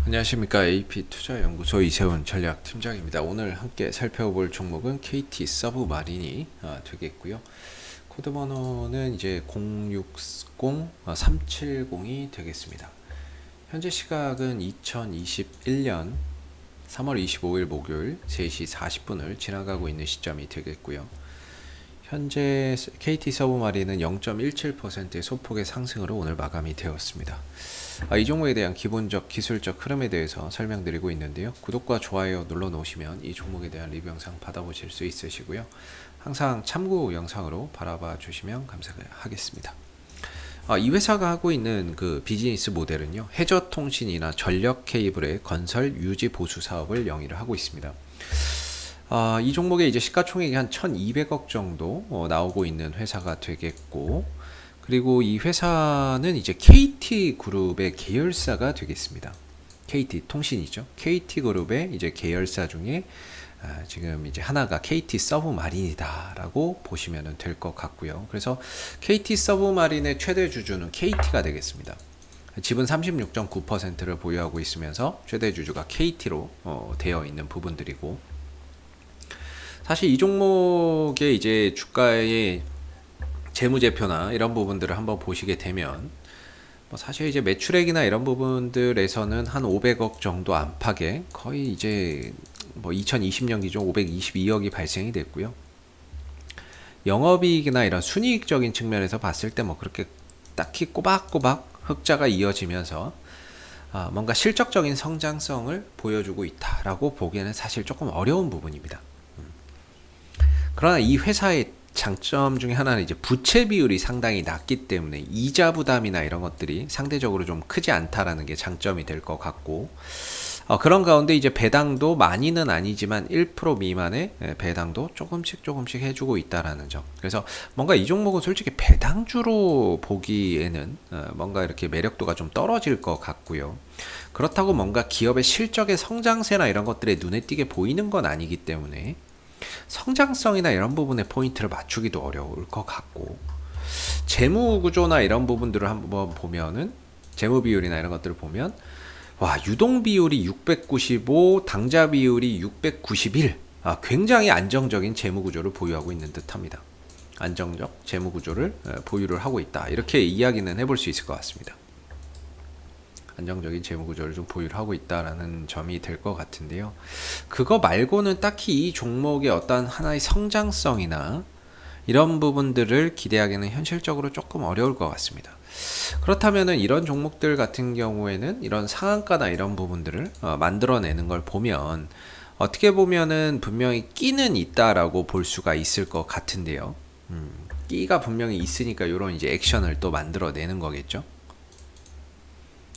안녕하십니까. AP투자연구소 이세훈 전략팀장입니다. 오늘 함께 살펴볼 종목은 KT 서브마린이 되겠고요. 코드번호는 이제 060370이 되겠습니다. 현재 시각은 2021년 3월 25일 목요일 3시 40분을 지나가고 있는 시점이 되겠고요. 현재 KT 서브마린은 0.17%의 소폭의 상승으로 오늘 마감이 되었습니다. 이 종목에 대한 기본적 기술적 흐름에 대해서 설명드리고 있는데요. 구독과 좋아요 눌러 놓으시면 이 종목에 대한 리뷰 영상 받아보실 수 있으시고요. 항상 참고 영상으로 바라봐 주시면 감사하겠습니다. 이 회사가 하고 있는 그 비즈니스 모델은요, 해저통신이나 전력 케이블의 건설 유지 보수 사업을 영위를 하고 있습니다. 이 종목의 이제 시가총액이 한 1200억 정도 나오고 있는 회사가 되겠고, 그리고 이 회사는 이제 KT그룹의 계열사가 되겠습니다. KT통신이죠. KT그룹의 이제 계열사 중에 지금 이제 하나가 KT 서브마린이다 라고 보시면 될 것 같고요. 그래서 KT 서브마린의 최대 주주는 KT가 되겠습니다. 지분 36.9%를 보유하고 있으면서 최대 주주가 KT로 되어 있는 부분들이고, 사실 이 종목의 이제 주가의 재무제표나 이런 부분들을 한번 보시게 되면 사실 이제 매출액이나 이런 부분들에서는 한 500억 정도 안팎의 거의 이제 2020년 기준 522억이 발생이 됐고요. 영업이익이나 이런 순이익적인 측면에서 봤을 때 그렇게 딱히 꼬박꼬박 흑자가 이어지면서 뭔가 실적적인 성장성을 보여주고 있다라고 보기에는 사실 조금 어려운 부분입니다. 그러나 이 회사의 장점 중에 하나는 이제 부채 비율이 상당히 낮기 때문에 이자 부담이나 이런 것들이 상대적으로 좀 크지 않다라는 게 장점이 될 것 같고, 그런 가운데 이제 배당도 많이는 아니지만 1% 미만의 배당도 조금씩 해주고 있다라는 점. 그래서 뭔가 이 종목은 솔직히 배당주로 보기에는 뭔가 이렇게 매력도가 좀 떨어질 것 같고요. 그렇다고 뭔가 기업의 실적의 성장세나 이런 것들에 눈에 띄게 보이는 건 아니기 때문에 성장성이나 이런 부분에 포인트를 맞추기도 어려울 것 같고, 재무 구조나 이런 부분들을 한번 보면은, 재무 비율이나 이런 것들을 보면 유동 비율이 695, 당좌 비율이 691, 굉장히 안정적인 재무 구조를 보유하고 있는 듯합니다. 안정적 재무 구조를 보유를 하고 있다, 이렇게 이야기는 해볼 수 있을 것 같습니다. 안정적인 재무 구조를 좀 보유를 하고 있다라는 점이 될 것 같은데요. 그거 말고는 딱히 이 종목의 어떤 하나의 성장성이나 이런 부분들을 기대하기는 현실적으로 조금 어려울 것 같습니다. 그렇다면은 이런 종목들 같은 경우에는 이런 상한가나 이런 부분들을 만들어내는 걸 보면 어떻게 보면은 분명히 끼는 있다라고 볼 수가 있을 것 같은데요. 끼가 분명히 있으니까 이런 이제 액션을 또 만들어내는 거겠죠.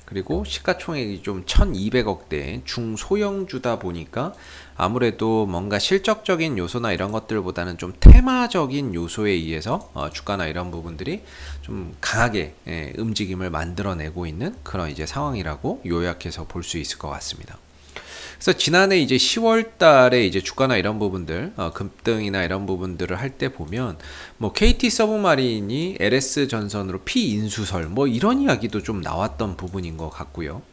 그리고 시가총액이 좀 1200억대 중소형주다 보니까 아무래도 뭔가 실적적인 요소나 이런 것들보다는 좀 테마적인 요소에 의해서 주가나 이런 부분들이 좀 강하게 움직임을 만들어내고 있는 그런 이제 상황이라고 요약해서 볼 수 있을 것 같습니다. 그래서 지난해 이제 10월 달에 이제 주가나 이런 부분들, 급등이나 이런 부분들을 할 때 보면, KT 서브마린이 LS 전선으로 피인수설, 이런 이야기도 좀 나왔던 부분인 것 같고요.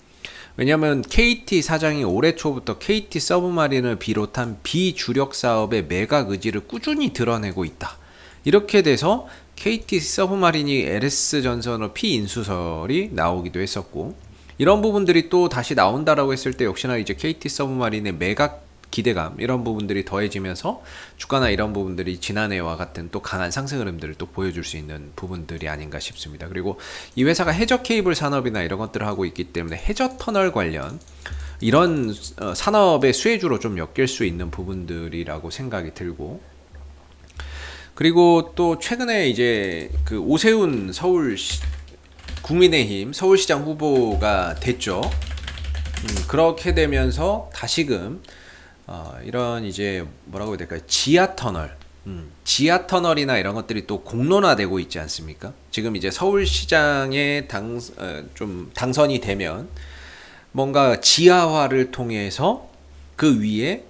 왜냐면 KT 사장이 올해 초부터 KT 서브마린을 비롯한 비주력 사업의 매각 의지를 꾸준히 드러내고 있다. 이렇게 돼서 KT 서브마린이 LS 전선으로 피인수설이 나오기도 했었고, 이런 부분들이 또 다시 나온다라고 했을 때 역시나 이제 KT 서브마린의 매각 기대감, 이런 부분들이 더해지면서 주가나 이런 부분들이 지난해와 같은 또 강한 상승 흐름들을 또 보여줄 수 있는 부분들이 아닌가 싶습니다. 그리고 이 회사가 해저 케이블 산업이나 이런 것들을 하고 있기 때문에 해저 터널 관련 이런 산업의 수혜주로 좀 엮일 수 있는 부분들이라고 생각이 들고, 그리고 또 최근에 이제 그 오세훈 국민의힘 서울시장 후보가 됐죠. 그렇게 되면서 다시금 이런 이제 뭐라고 해야 될까요? 지하터널이나 이런 것들이 또 공론화되고 있지 않습니까? 지금 이제 서울시장에 좀 당선이 되면 뭔가 지하화를 통해서 그 위에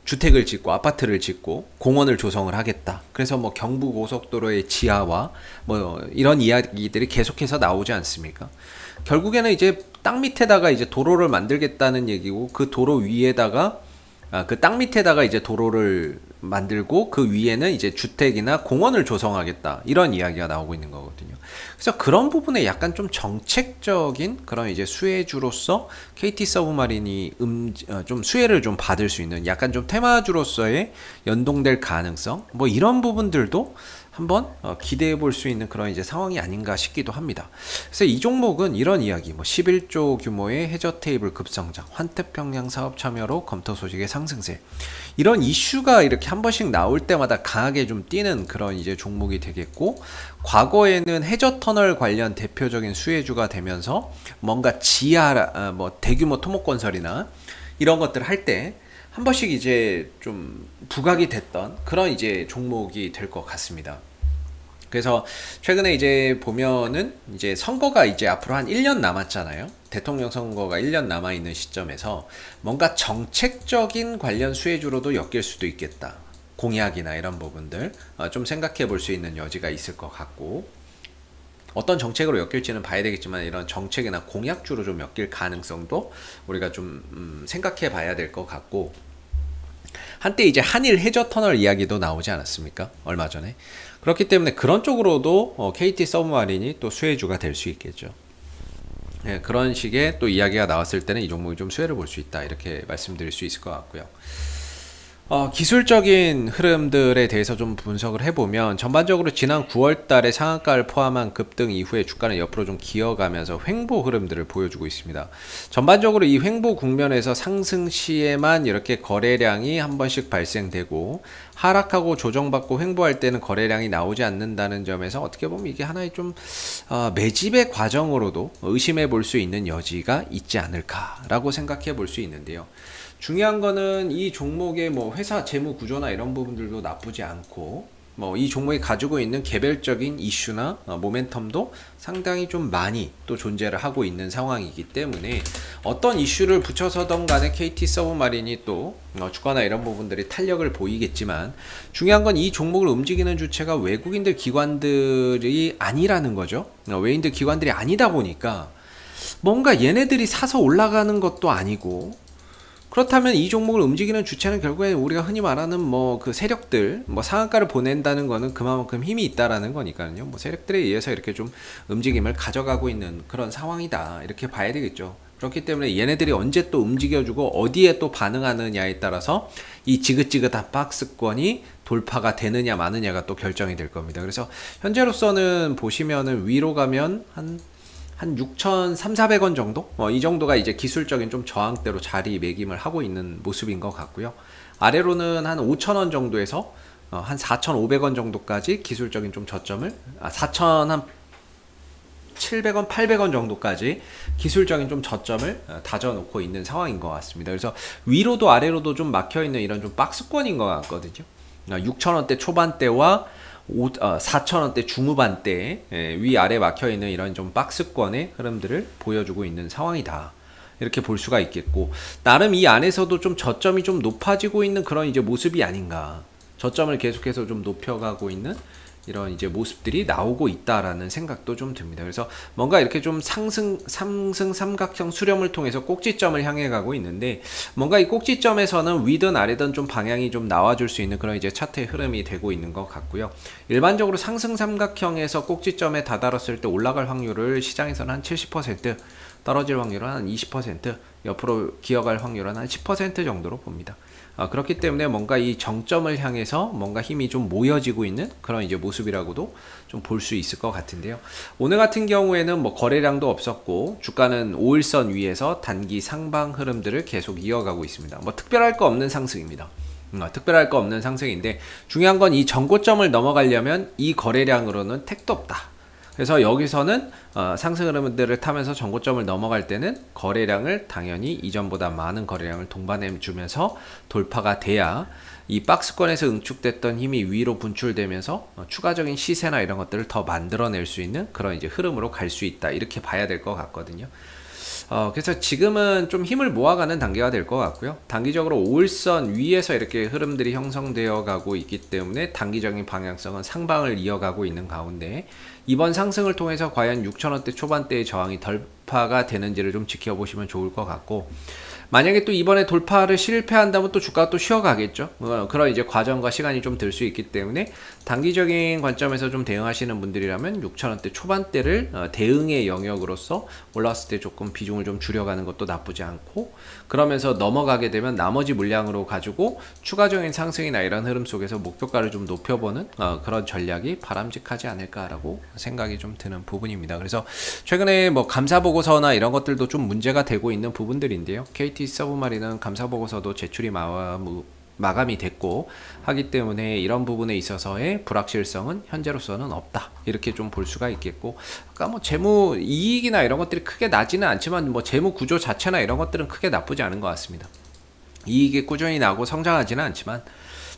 주택을 짓고 아파트를 짓고 공원을 조성을 하겠다. 그래서 뭐 경부고속도로의 지하화 뭐 이런 이야기들이 계속해서 나오지 않습니까? 결국에는 이제 땅 밑에다가 이제 도로를 만들겠다는 얘기고, 그 도로 위에다가 그 땅 밑에다가 이제 도로를 만들고 그 위에는 이제 주택이나 공원을 조성하겠다, 이런 이야기가 나오고 있는 거거든요. 그래서 그런 부분에 약간 좀 정책적인 그런 이제 수혜주로서 KT 서브마린이 좀 수혜를 좀 받을 수 있는 약간 좀 테마주로서의 연동될 가능성, 뭐 이런 부분들도 한번 기대해 볼 수 있는 그런 이제 상황이 아닌가 싶기도 합니다. 그래서 이 종목은 이런 이야기, 뭐 11조 규모의 해저 테이블 급성장, 환태평양 사업 참여로 검토 소식의 상승세, 이런 이슈가 이렇게 한 번씩 나올 때마다 강하게 좀 뛰는 그런 이제 종목이 되겠고, 과거에는 해저 터널 관련 대표적인 수혜주가 되면서 뭔가 지하 뭐 대규모 토목건설이나 이런 것들을 할 때 한 번씩 이제 좀 부각이 됐던 그런 이제 종목이 될 것 같습니다. 그래서 최근에 이제 보면은 이제 선거가 이제 앞으로 한 1년 남았잖아요. 대통령 선거가 1년 남아 있는 시점에서 뭔가 정책적인 관련 수혜주로도 엮일 수도 있겠다. 공약이나 이런 부분들 좀 생각해 볼 수 있는 여지가 있을 것 같고, 어떤 정책으로 엮일지는 봐야 되겠지만 이런 정책이나 공약주로 좀 엮일 가능성도 우리가 좀 생각해 봐야 될 것 같고, 한때 이제 한일 해저 터널 이야기도 나오지 않았습니까? 얼마 전에. 그렇기 때문에 그런 쪽으로도 KT 서브마린이 또 수혜주가 될 수 있겠죠. 네, 그런 식의 또 이야기가 나왔을 때는 이 종목이 좀 수혜를 볼 수 있다, 이렇게 말씀드릴 수 있을 것 같고요. 기술적인 흐름들에 대해서 좀 분석을 해보면, 전반적으로 지난 9월 달에 상한가를 포함한 급등 이후에 주가는 옆으로 좀 기어가면서 횡보 흐름들을 보여주고 있습니다. 전반적으로 이 횡보 국면에서 상승 시에만 이렇게 거래량이 한 번씩 발생되고, 하락하고 조정받고 횡보할 때는 거래량이 나오지 않는다는 점에서 어떻게 보면 이게 하나의 좀 매집의 과정으로도 의심해 볼 수 있는 여지가 있지 않을까라고 생각해 볼 수 있는데요. 중요한 거는 이 종목의 뭐 회사 재무 구조나 이런 부분들도 나쁘지 않고, 뭐 이 종목이 가지고 있는 개별적인 이슈나 모멘텀도 상당히 좀 많이 또 존재를 하고 있는 상황이기 때문에, 어떤 이슈를 붙여서던 간에 KT 서브마린이 또 주가나 이런 부분들이 탄력을 보이겠지만, 중요한 건 이 종목을 움직이는 주체가 외국인들 기관들이 아니라는 거죠. 외인들 기관들이 아니다 보니까 뭔가 얘네들이 사서 올라가는 것도 아니고, 그렇다면 이 종목을 움직이는 주체는 결국에 우리가 흔히 말하는 뭐 그 세력들, 뭐 상한가를 보낸다는 거는 그만큼 힘이 있다라는 거니까요. 뭐 세력들에 의해서 이렇게 좀 움직임을 가져가고 있는 그런 상황이다, 이렇게 봐야 되겠죠. 그렇기 때문에 얘네들이 언제 또 움직여주고 어디에 또 반응하느냐에 따라서 이 지긋지긋한 박스권이 돌파가 되느냐 마느냐가 또 결정이 될 겁니다. 그래서 현재로서는 보시면은 위로 가면 한 6,300~400원 정도? 이 정도가 이제 기술적인 좀 저항대로 자리매김을 하고 있는 모습인 것 같고요. 아래로는 한 5,000원 정도에서 한 4,500원 정도까지 기술적인 좀 저점을, 4,700원, 800원 정도까지 기술적인 좀 저점을 다져놓고 있는 상황인 것 같습니다. 그래서 위로도 아래로도 좀 막혀있는 이런 좀 박스권인 것 같거든요. 6,000원대 초반대와 4,000원대 중후반대 위아래 막혀있는 이런 좀 박스권의 흐름들을 보여주고 있는 상황이다, 이렇게 볼 수가 있겠고, 나름 이 안에서도 좀 저점이 좀 높아지고 있는 그런 이제 모습이 아닌가, 저점을 계속해서 좀 높여가고 있는 이런 이제 모습들이 나오고 있다라는 생각도 좀 듭니다. 그래서 뭔가 이렇게 좀 상승 삼각형 수렴을 통해서 꼭지점을 향해 가고 있는데, 뭔가 이 꼭지점에서는 위든 아래든 좀 방향이 좀 나와줄 수 있는 그런 이제 차트의 흐름이 되고 있는 것 같고요. 일반적으로 상승 삼각형에서 꼭지점에 다다랐을 때 올라갈 확률을 시장에서는 한 70%, 떨어질 확률은 한 20%, 옆으로 기어갈 확률은 한 10% 정도로 봅니다. 그렇기 때문에 뭔가 이 정점을 향해서 뭔가 힘이 좀 모여지고 있는 그런 이제 모습이라고도 좀 볼 수 있을 것 같은데요. 오늘 같은 경우에는 뭐 거래량도 없었고, 주가는 5일선 위에서 단기 상방 흐름들을 계속 이어가고 있습니다. 뭐 특별할 거 없는 상승입니다. 특별할 거 없는 상승인데, 중요한 건 이 전고점을 넘어가려면 이 거래량으로는 택도 없다. 그래서 여기서는 상승 흐름들을 타면서 전고점을 넘어갈 때는 거래량을 당연히 이전보다 많은 거래량을 동반해 주면서 돌파가 돼야 이 박스권에서 응축됐던 힘이 위로 분출되면서 추가적인 시세나 이런 것들을 더 만들어낼 수 있는 그런 이제 흐름으로 갈 수 있다, 이렇게 봐야 될 것 같거든요. 그래서 지금은 좀 힘을 모아가는 단계가 될 것 같고요. 단기적으로 5일선 위에서 이렇게 흐름들이 형성되어 가고 있기 때문에 단기적인 방향성은 상방을 이어가고 있는 가운데 이번 상승을 통해서 과연 6,000원대 초반대의 저항이 돌파가 되는지를 좀 지켜보시면 좋을 것 같고, 만약에 또 이번에 돌파를 실패한다면 또 주가가 또 쉬어가겠죠. 그런 이제 과정과 시간이 좀 들 수 있기 때문에 단기적인 관점에서 좀 대응하시는 분들이라면 6,000원대 초반대를 대응의 영역으로서 올라왔을 때 조금 비중을 좀 줄여가는 것도 나쁘지 않고, 그러면서 넘어가게 되면 나머지 물량으로 가지고 추가적인 상승이나 이런 흐름 속에서 목표가를 좀 높여보는 그런 전략이 바람직하지 않을까라고 생각이 좀 드는 부분입니다. 그래서 최근에 뭐 감사보고서나 이런 것들도 좀 문제가 되고 있는 부분들인데요. KT 서브마린은 감사보고서도 제출이 마감이 됐고 하기 때문에 이런 부분에 있어서의 불확실성은 현재로서는 없다, 이렇게 좀 볼 수가 있겠고, 아까 뭐 재무 이익이나 이런 것들이 크게 나지는 않지만 뭐 재무 구조 자체나 이런 것들은 크게 나쁘지 않은 것 같습니다. 이익이 꾸준히 나고 성장하지는 않지만,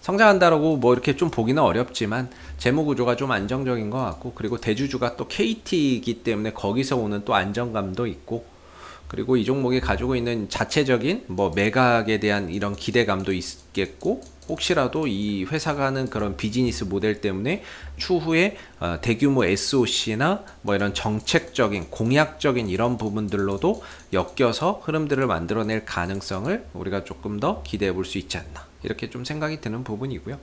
성장한다라고 뭐 이렇게 좀 보기는 어렵지만 재무 구조가 좀 안정적인 것 같고, 그리고 대주주가 또 KT이기 때문에 거기서 오는 또 안정감도 있고, 그리고 이 종목이 가지고 있는 자체적인 뭐 매각에 대한 이런 기대감도 있겠고, 혹시라도 이 회사가 하는 그런 비즈니스 모델 때문에 추후에 대규모 SOC나 뭐 이런 정책적인 공약적인 이런 부분들로도 엮여서 흐름들을 만들어낼 가능성을 우리가 조금 더 기대해 볼 수 있지 않나, 이렇게 좀 생각이 드는 부분이고요.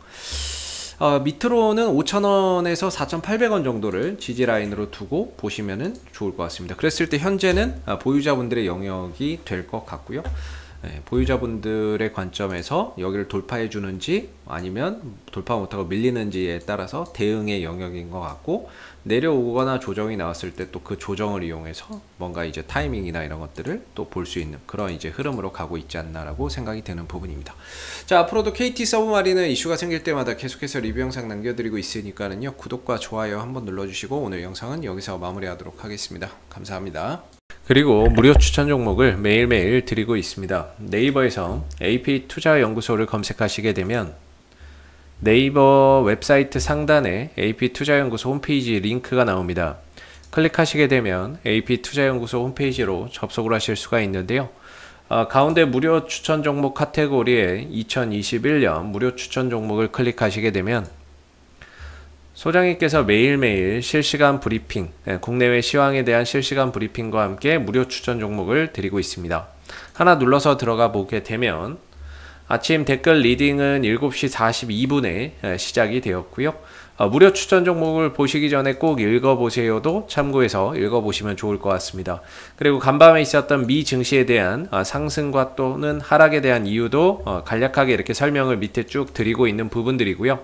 밑으로는 5,000원에서 4,800원 정도를 지지라인으로 두고 보시면 좋을 것 같습니다. 그랬을 때 현재는 보유자분들의 영역이 될 것 같고요. 보유자분들의 관점에서 여기를 돌파해 주는지 아니면 돌파 못하고 밀리는지에 따라서 대응의 영역인 것 같고, 내려오거나 조정이 나왔을 때 또 그 조정을 이용해서 뭔가 이제 타이밍이나 이런 것들을 또 볼 수 있는 그런 이제 흐름으로 가고 있지 않나라고 생각이 되는 부분입니다. 자, 앞으로도 KT 서브마린은 이슈가 생길 때마다 계속해서 리뷰 영상 남겨드리고 있으니까는요, 구독과 좋아요 한번 눌러주시고 오늘 영상은 여기서 마무리하도록 하겠습니다. 감사합니다. 그리고 무료 추천 종목을 매일매일 드리고 있습니다. 네이버에서 AP투자연구소를 검색하시게 되면 네이버 웹사이트 상단에 AP투자연구소 홈페이지 링크가 나옵니다. 클릭하시게 되면 AP투자연구소 홈페이지로 접속을 하실 수가 있는데요. 가운데 무료 추천 종목 카테고리에 2021년 무료 추천 종목을 클릭하시게 되면 소장님께서 매일매일 실시간 브리핑, 국내외 시황에 대한 실시간 브리핑과 함께 무료 추천 종목을 드리고 있습니다. 하나 눌러서 들어가 보게 되면 아침 댓글 리딩은 7시 42분에 시작이 되었고요. 무료 추천 종목을 보시기 전에 꼭 읽어보세요도 참고해서 읽어보시면 좋을 것 같습니다. 그리고 간밤에 있었던 미 증시에 대한 상승과 또는 하락에 대한 이유도 간략하게 이렇게 설명을 밑에 쭉 드리고 있는 부분들이고요.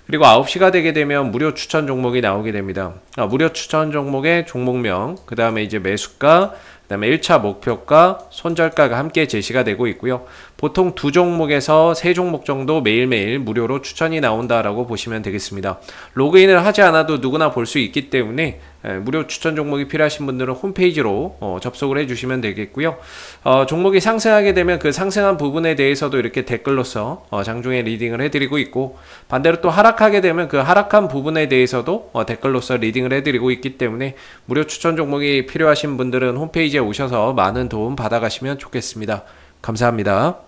그리고 9시가 되게 되면 무료 추천 종목이 나오게 됩니다. 무료 추천 종목의 종목명, 그 다음에 이제 매수가, 그 다음에 1차 목표가, 손절가가 함께 제시가 되고 있고요. 보통 2종목에서 3종목 정도 매일매일 무료로 추천이 나온다라고 보시면 되겠습니다. 로그인을 하지 않아도 누구나 볼 수 있기 때문에 무료 추천 종목이 필요하신 분들은 홈페이지로 접속을 해주시면 되겠고요. 종목이 상승하게 되면 그 상승한 부분에 대해서도 이렇게 댓글로서 장중에 리딩을 해드리고 있고, 반대로 또 하락하게 되면 그 하락한 부분에 대해서도 댓글로서 리딩을 해드리고 있기 때문에 무료 추천 종목이 필요하신 분들은 홈페이지에 오셔서 많은 도움 받아가시면 좋겠습니다. 감사합니다.